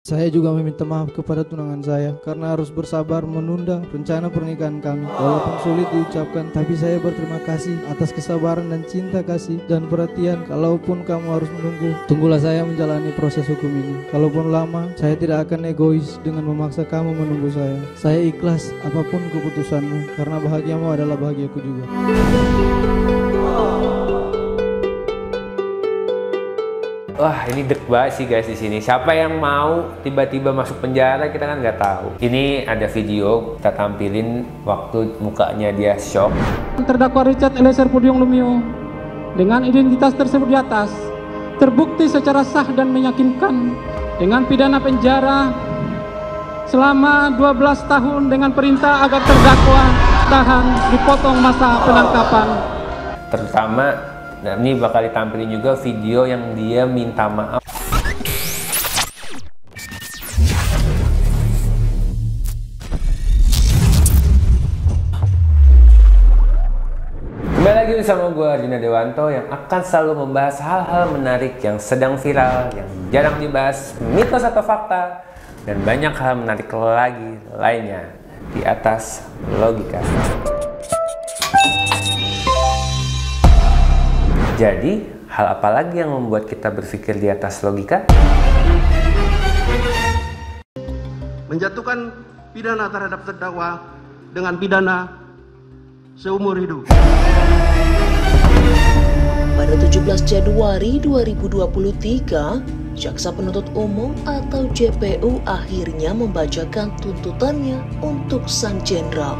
Saya juga meminta maaf kepada tunangan saya karena harus bersabar menunda rencana pernikahan kami. Walaupun sulit diucapkan, tapi saya berterima kasih atas kesabaran dan cinta kasih dan perhatian. Kalaupun kamu harus menunggu, tunggulah saya menjalani proses hukum ini. Kalaupun lama, saya tidak akan egois dengan memaksa kamu menunggu saya. Saya ikhlas apapun keputusanmu karena bahagiamu adalah bahagiaku juga. Wah, ini deg banget sih guys di sini. Siapa yang mau tiba-tiba masuk penjara, kita kan nggak tahu. Ini ada video kita tampilin waktu mukanya dia shock. Terdakwa Richard Eliezer Pudium Lumiu dengan identitas tersebut di atas terbukti secara sah dan meyakinkan dengan pidana penjara selama 12 tahun dengan perintah agar terdakwa tahan dipotong masa penangkapan. Terutama, nah ini bakal ditampilin juga video yang dia minta maaf. Kembali lagi bersama gue Arjuna Dewanto yang akan selalu membahas hal-hal menarik yang sedang viral, yang jarang dibahas, mitos atau fakta, dan banyak hal menarik lagi lainnya di atas logika. Jadi, hal apa lagi yang membuat kita berpikir di atas logika? Menjatuhkan pidana terhadap terdakwa dengan pidana seumur hidup. Pada 17 Januari 2023, Jaksa Penuntut Umum atau JPU akhirnya membacakan tuntutannya untuk sang jenderal.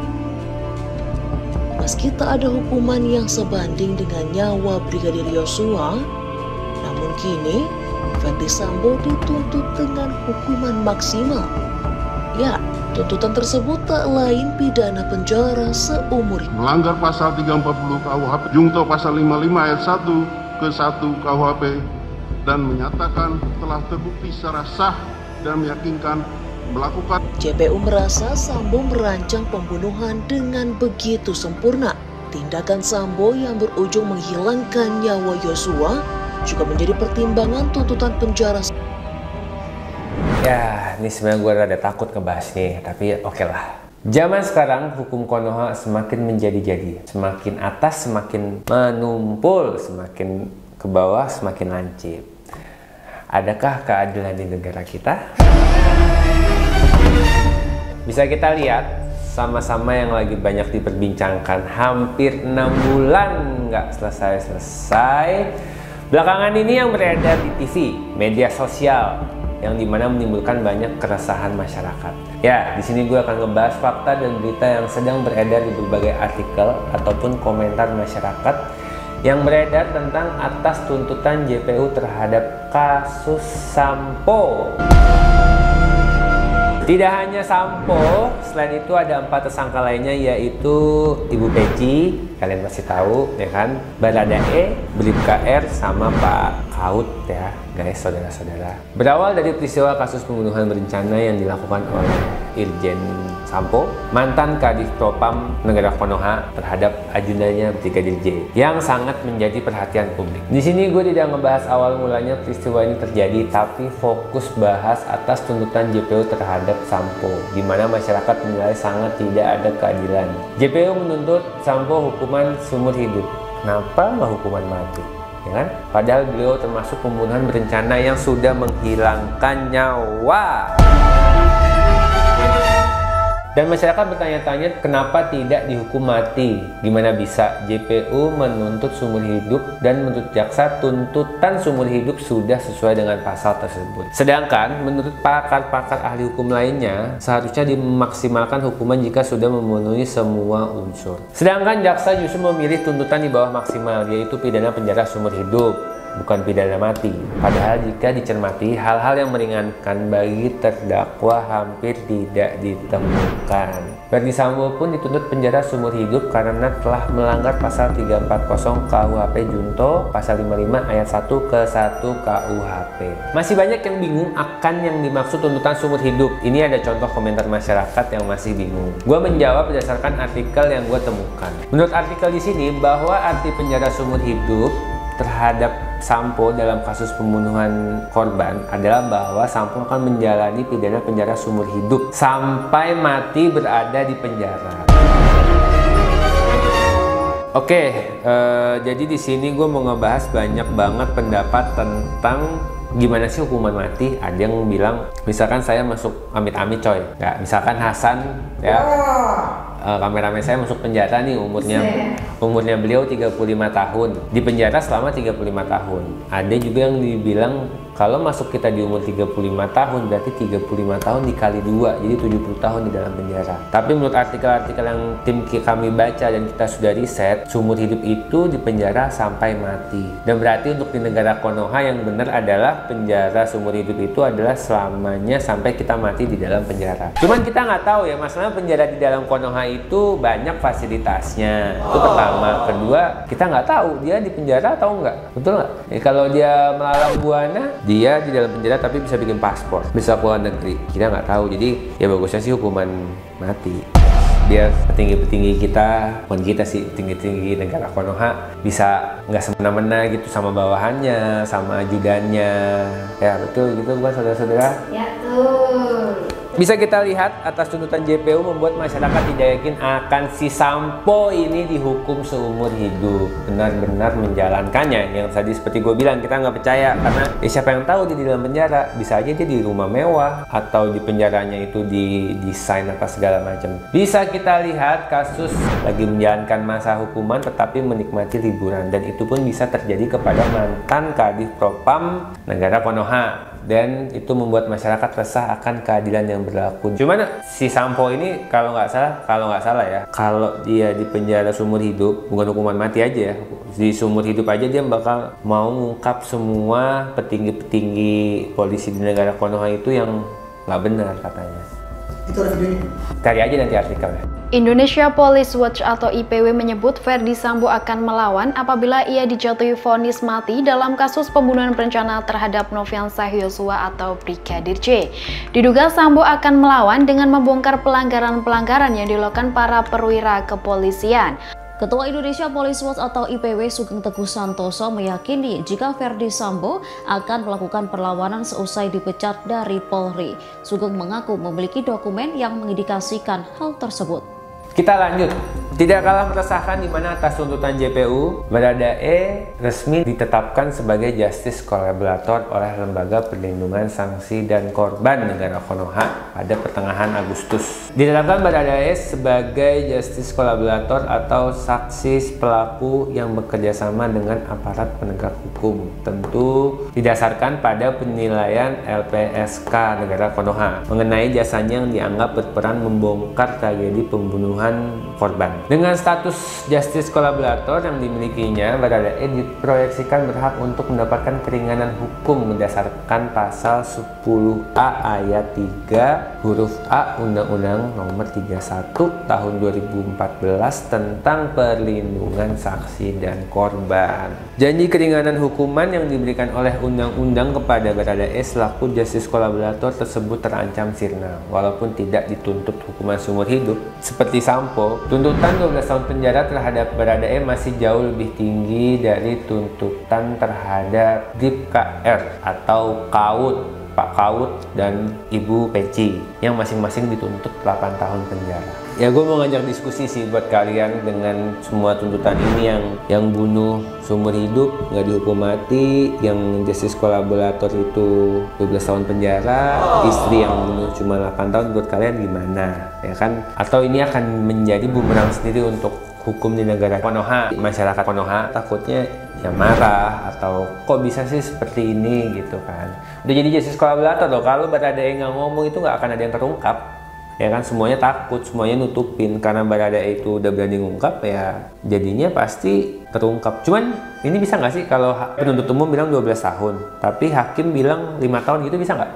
Meski tak ada hukuman yang sebanding dengan nyawa Brigadir Yosua, namun kini Verdi Sambo dituntut dengan hukuman maksimal. Ya, tuntutan tersebut tak lain pidana penjara seumur hidup. Melanggar pasal 340 KUHP, Junto pasal 55 ayat 1 ke 1 KUHP, dan menyatakan telah terbukti secara sah dan meyakinkan melakukan. JPU merasa Sambo merancang pembunuhan dengan begitu sempurna. Tindakan Sambo yang berujung menghilangkan nyawa Yosua juga menjadi pertimbangan tuntutan penjara. Ya, ini sebenarnya gue rada takut ngebahas nih, tapi oke lah. Zaman sekarang hukum Konoha semakin menjadi-jadi, semakin atas semakin menumpul, semakin ke bawah semakin lancip. Adakah keadilan di negara kita? Bisa kita lihat sama-sama yang lagi banyak diperbincangkan, hampir 6 bulan nggak selesai-selesai. Belakangan ini yang beredar di TV, media sosial, yang dimana menimbulkan banyak keresahan masyarakat. Ya, di sini gue akan ngebahas fakta dan berita yang sedang beredar di berbagai artikel ataupun komentar masyarakat yang beredar tentang atas tuntutan JPU terhadap kasus Sampo. Tidak hanya Sampo, selain itu ada 4 tersangka lainnya, yaitu Ibu Peci, kalian pasti tahu ya kan, Baradae, Bribka R, sama Pak Kaut ya guys, saudara-saudara. Berawal dari peristiwa kasus pembunuhan berencana yang dilakukan oleh Irjen Sampo, mantan Kadif Propam Negara Konoha, terhadap ajunannya Brigadir J, yang sangat menjadi perhatian publik. Di sini gue tidak ngebahas awal mulanya peristiwa ini terjadi, tapi fokus bahas atas tuntutan JPU terhadap Sampo, di mana masyarakat menilai sangat tidak ada keadilan. JPU menuntut Sampo hukuman seumur hidup. Kenapa nggak hukuman mati? Ya kan? Padahal beliau termasuk pembunuhan berencana yang sudah menghilangkan nyawa. Dan masyarakat bertanya-tanya kenapa tidak dihukum mati? Gimana bisa JPU menuntut seumur hidup dan menurut jaksa tuntutan seumur hidup sudah sesuai dengan pasal tersebut. Sedangkan menurut pakar-pakar ahli hukum lainnya seharusnya dimaksimalkan hukuman jika sudah memenuhi semua unsur. Sedangkan jaksa justru memilih tuntutan di bawah maksimal, yaitu pidana penjara seumur hidup, bukan pidana mati. Padahal jika dicermati, hal-hal yang meringankan bagi terdakwa hampir tidak ditemukan. Verdi Sambo pun dituntut penjara seumur hidup karena telah melanggar pasal 340 KUHP Junto, pasal 55 ayat 1 ke 1 KUHP. Masih banyak yang bingung akan yang dimaksud tuntutan seumur hidup. Ini ada contoh komentar masyarakat yang masih bingung. Gua menjawab berdasarkan artikel yang gue temukan. Menurut artikel di sini, bahwa arti penjara seumur hidup terhadap Sampo dalam kasus pembunuhan korban adalah bahwa Sampo akan menjalani pidana penjara seumur hidup sampai mati berada di penjara. Oke, jadi di sini gue mau ngebahas banyak banget pendapat tentang gimana sih hukuman mati. Ada yang bilang, misalkan saya masuk amit-amit coy, ya, misalkan Hasan ya, kameramen saya masuk penjara nih, umurnya beliau 35 tahun, di penjara selama 35 tahun. Ada juga yang dibilang kalau masuk kita di umur 35 tahun berarti 35 tahun dikali 2, jadi 70 tahun di dalam penjara. Tapi menurut artikel-artikel yang tim kami baca dan kita sudah riset, seumur hidup itu di penjara sampai mati. Dan berarti untuk di negara Konoha yang benar adalah penjara seumur hidup itu adalah selamanya sampai kita mati di dalam penjara. Cuman kita nggak tahu ya, masalah penjara di dalam Konoha itu banyak fasilitasnya. Itu pertama. Kedua, kita nggak tahu dia di penjara atau enggak. Betul nggak? Kalau dia melalang buana, dia di dalam penjara tapi bisa bikin paspor, bisa keluar negeri. Kita nggak tahu. Jadi ya bagusnya sih hukuman mati. Biar petinggi-petinggi kita, bukan kita sih, petinggi-petinggi negara Konoha bisa nggak semena-mena gitu sama bawahannya, sama ajudannya. Ya betul gitu bukan saudara-saudara? Ya betul. Bisa kita lihat atas tuntutan JPU membuat masyarakat tidak yakin akan si Sampo ini dihukum seumur hidup, benar-benar menjalankannya. Yang tadi seperti gue bilang, kita nggak percaya karena siapa yang tahu dia di dalam penjara, bisa aja dia di rumah mewah atau di penjaranya itu didesain apa segala macam. Bisa kita lihat kasus lagi menjalankan masa hukuman tetapi menikmati liburan, dan itu pun bisa terjadi kepada mantan Kadif Propam negara Konoha. Dan itu membuat masyarakat resah akan keadilan yang berlaku. Cuman si Sampo ini kalau nggak salah ya, kalau dia di penjara seumur hidup, bukan hukuman mati aja ya, di seumur hidup aja dia bakal mau ngungkap semua petinggi-petinggi polisi di negara Konoha itu yang nggak benar katanya. Itu ada videonya. Cari aja nanti artikelnya. Indonesia Police Watch atau IPW menyebut Ferdi Sambo akan melawan apabila ia dijatuhi vonis mati dalam kasus pembunuhan berencana terhadap Nofriansah Yosua atau Brigadir J. Diduga Sambo akan melawan dengan membongkar pelanggaran-pelanggaran yang dilakukan para perwira kepolisian. Ketua Indonesia Police Watch atau IPW Sugeng Teguh Santoso meyakini jika Ferdi Sambo akan melakukan perlawanan seusai dipecat dari Polri. Sugeng mengaku memiliki dokumen yang mengindikasikan hal tersebut. Kita lanjut. Tidak kalah meresahkan di mana atas tuntutan JPU, Baradae resmi ditetapkan sebagai Justice Collaborator oleh Lembaga Perlindungan Saksi dan Korban negara Konoha pada pertengahan Agustus. Ditetapkan Baradae sebagai Justice Collaborator atau saksi pelaku yang bekerja sama dengan aparat penegak hukum, tentu didasarkan pada penilaian LPSK negara Konoha mengenai jasanya yang dianggap berperan membongkar tragedi pembunuhan korban. Dengan status Justice Collaborator yang dimilikinya, Baradae diproyeksikan berhak untuk mendapatkan keringanan hukum berdasarkan pasal 10A ayat 3 huruf A Undang-Undang Nomor 31 Tahun 2014 tentang perlindungan saksi dan korban. Janji keringanan hukuman yang diberikan oleh undang-undang kepada Baradae selaku Justice Collaborator tersebut terancam sirna, walaupun tidak dituntut hukuman seumur hidup seperti Sampo. Tuntutan 12 tahun penjara terhadap Baradae masih jauh lebih tinggi dari tuntutan terhadap Bribka R atau Kaut, Pak Kaut dan Ibu Peci yang masing-masing dituntut 8 tahun penjara. Ya gue mau ngajak diskusi sih buat kalian dengan semua tuntutan ini yang bunuh seumur hidup nggak dihukum mati, yang Justice Collaborator itu 12 tahun penjara, istri yang bunuh cuma 8 tahun, buat kalian gimana? Ya kan? Atau ini akan menjadi bumerang sendiri untuk hukum di negara Konoha. Masyarakat Konoha takutnya ya marah atau kok bisa sih seperti ini gitu kan. Udah jadi Justice Collaborator loh, kalau Baradae nggak ngomong itu nggak akan ada yang terungkap. Ya kan, semuanya takut, semuanya nutupin. Karena Baradae itu udah berani ngungkap, ya jadinya pasti terungkap. Cuman ini bisa nggak sih kalau penuntut umum bilang 12 tahun tapi hakim bilang 5 tahun gitu, bisa nggak?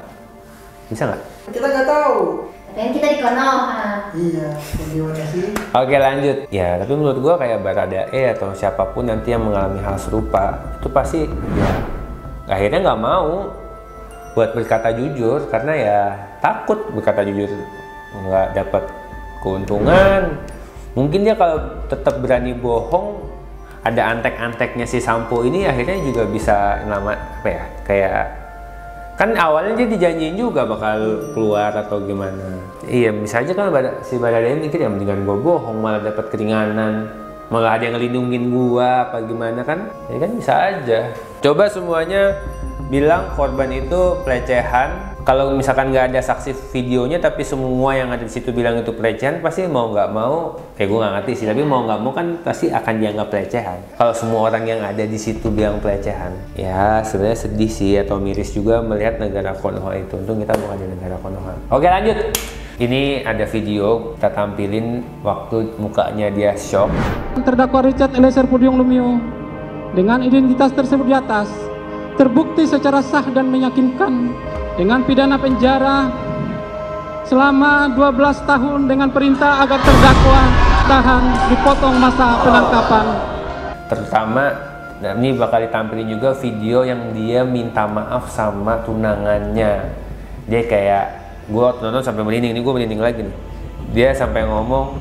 Bisa nggak? Kita nggak tahu. Kan kita di Konoha. Iya, bagaimana sih? Oke lanjut. Ya tapi menurut gua kayak Baradae atau siapapun nanti yang mengalami hal serupa itu pasti ya akhirnya nggak mau buat berkata jujur karena ya takut berkata jujur nggak dapat keuntungan. Mungkin dia kalau tetap berani bohong ada antek-anteknya si Sampo ini akhirnya juga bisa nama apa ya, kayak kan awalnya dia dijanjiin juga bakal keluar atau gimana. Iya, bisa aja kan si Baradae mikir ya mendingan gue bohong malah dapat keringanan, malah ada yang ngelindungin gua apa gimana kan, ya kan bisa aja. Coba semuanya bilang korban itu pelecehan. Kalau misalkan nggak ada saksi videonya tapi semua yang ada di situ bilang itu pelecehan, pasti mau nggak mau, gue nggak ngerti sih, tapi mau nggak mau kan pasti akan dianggap pelecehan. Kalau semua orang yang ada di situ bilang pelecehan, ya sebenarnya sedih sih atau miris juga melihat negara Konoha itu. Untung kita bukan di negara Konoha. Oke, lanjut. Ini ada video kita tampilin waktu mukanya dia shock. Terdakwa Richard Eliezer Pudium Lumiu dengan identitas tersebut di atas terbukti secara sah dan meyakinkan dengan pidana penjara selama 12 tahun dengan perintah agar terdakwa tahan dipotong masa penangkapan. Terutama, nah ini bakal ditampilin juga video yang dia minta maaf sama tunangannya. Dia kayak, gue nonton sampai merinding, ini gue merinding lagi nih. Dia sampai ngomong,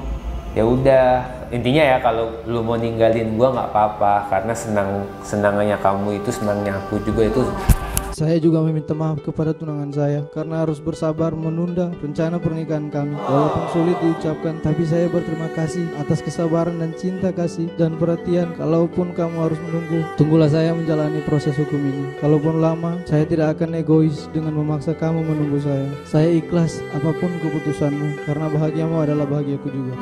ya udah, intinya ya kalau lu mau ninggalin gue nggak apa-apa, karena senangannya kamu itu senangnya aku juga itu. Saya juga meminta maaf kepada tunangan saya karena harus bersabar menunda rencana pernikahan kami. Walaupun sulit diucapkan, tapi saya berterima kasih atas kesabaran dan cinta kasih dan perhatian. Kalaupun kamu harus menunggu, tunggulah saya menjalani proses hukum ini. Kalaupun lama, saya tidak akan egois dengan memaksa kamu menunggu saya. Saya ikhlas apapun keputusanmu karena bahagiamu adalah bahagiaku juga.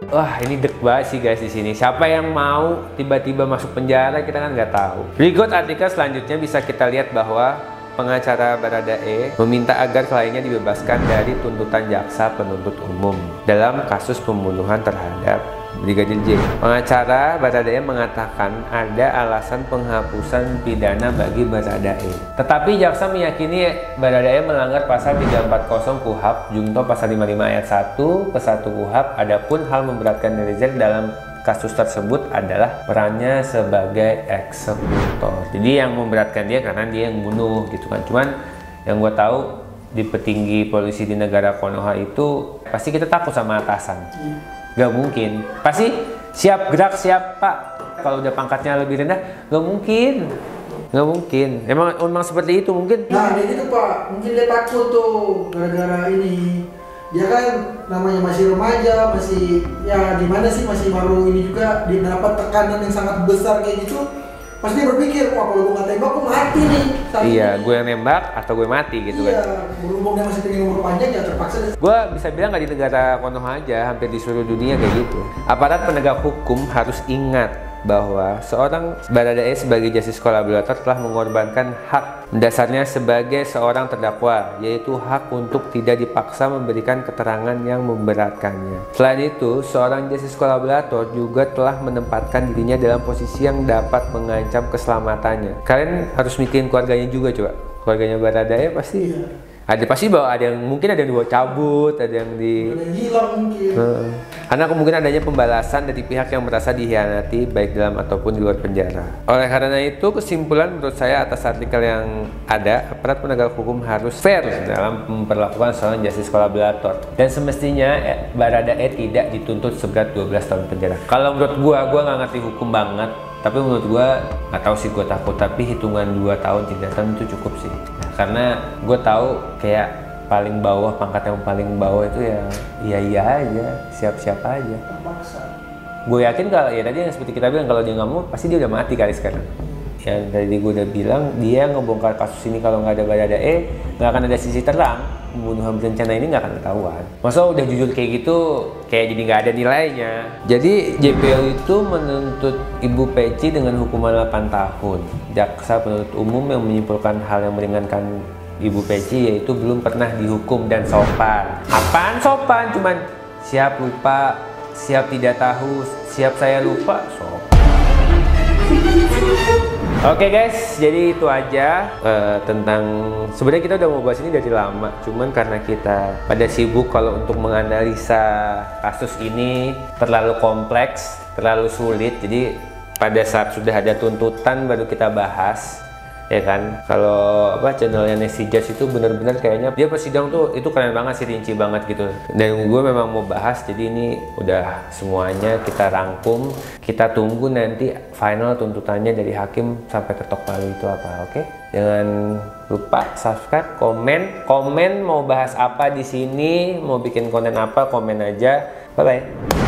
Wah, ini deg banget sih guys di sini. Siapa yang mau tiba-tiba masuk penjara, kita kan nggak tahu. Berikut artikel selanjutnya bisa kita lihat bahwa pengacara Baradae meminta agar kliennya dibebaskan dari tuntutan jaksa penuntut umum dalam kasus pembunuhan terhadap Brigadir J. Pengacara Baradae mengatakan ada alasan penghapusan pidana bagi Baradae. Tetapi jaksa meyakini Baradae melanggar pasal 340 KUHP, junto pasal 55 ayat 1 ke 1 KUHP. Adapun hal memberatkan Eliezer dalam kasus tersebut adalah perannya sebagai eksekutor. Jadi yang memberatkan dia karena dia yang bunuh gitu kan. Cuman yang gue tahu di petinggi polisi di negara Konoha itu pasti kita takut sama atasan. Gak mungkin, pasti siap gerak siap pak. Kalau udah pangkatnya lebih rendah, gak mungkin, gak mungkin. Emang seperti itu mungkin. Nah dia gitu pak, mungkin dia takut tuh gara-gara ini. Dia kan namanya masih remaja, masih ya gimana sih, masih baru ini juga, dia dapat tekanan yang sangat besar kayak gitu. Pasti berpikir, wah kalau gue nggak tembak, gue mati nih. Iya, gue yang nembak atau gue mati gitu kan. Iya, berhubung dia masih pengen umur panjang ya terpaksa. Gue bisa bilang nggak di negara Konoha aja, hampir di seluruh dunia kayak gitu. Aparat penegak hukum harus ingat bahwa seorang Baradae sebagai justice kolaborator telah mengorbankan hak mendasarnya sebagai seorang terdakwa, yaitu hak untuk tidak dipaksa memberikan keterangan yang memberatkannya. Selain itu, seorang justice kolaborator juga telah menempatkan dirinya dalam posisi yang dapat mengancam keselamatannya. Kalian harus mikirin keluarganya juga coba. Keluarganya Baradae pasti ada, pasti bahwa ada yang mungkin ada yang dibawa cabut, ada yang hilang mungkin. Karena kemungkinan adanya pembalasan dari pihak yang merasa dihianati baik dalam ataupun di luar penjara. Oleh karena itu, kesimpulan menurut saya atas artikel yang ada, aparat penegak hukum harus fair dalam memperlakukan seorang justice kolaborator. Dan semestinya Baradae tidak dituntut seberat 12 tahun penjara. Kalau menurut gua nggak ngerti hukum banget, tapi menurut gua nggak tahu sih, gua takut, tapi hitungan 2 tahun 3 tahun itu cukup sih. Nah, karena gua tahu kayak paling bawah, pangkat yang paling bawah itu ya iya aja, siap-siap aja. Gue yakin kalau ya tadi yang seperti kita bilang, kalau dia nggak mau pasti dia udah mati kali sekarang. Yang tadi gue udah bilang, dia ngebongkar kasus ini kalau nggak ada Baradae nggak akan ada sisi terang, pembunuhan berencana ini nggak akan ketahuan. Masa udah jujur kayak gitu, kayak jadi nggak ada nilainya. Jadi JPO itu menuntut Ibu Peci dengan hukuman 8 tahun. Jaksa penuntut umum yang menyimpulkan hal yang meringankan Ibu Peci yaitu belum pernah dihukum dan sopan. Apaan sopan? Cuman siap lupa, siap tidak tahu, siap saya lupa, sopan. Oke guys, jadi itu aja tentang, sebenarnya kita udah mau bahas ini dari lama, cuman karena kita pada sibuk kalau untuk menganalisa kasus ini terlalu kompleks, terlalu sulit, jadi pada saat sudah ada tuntutan baru kita bahas. ya kan. Kalau channelnya Nesi Judge itu bener-bener kayaknya dia persidang tuh itu keren banget sih, rinci banget gitu. Dan gue memang mau bahas, jadi ini udah semuanya kita rangkum. Kita tunggu nanti final tuntutannya dari hakim sampai ketok palu itu apa, oke? Jangan lupa subscribe, komen mau bahas apa di sini, mau bikin konten apa, komen aja. Bye bye.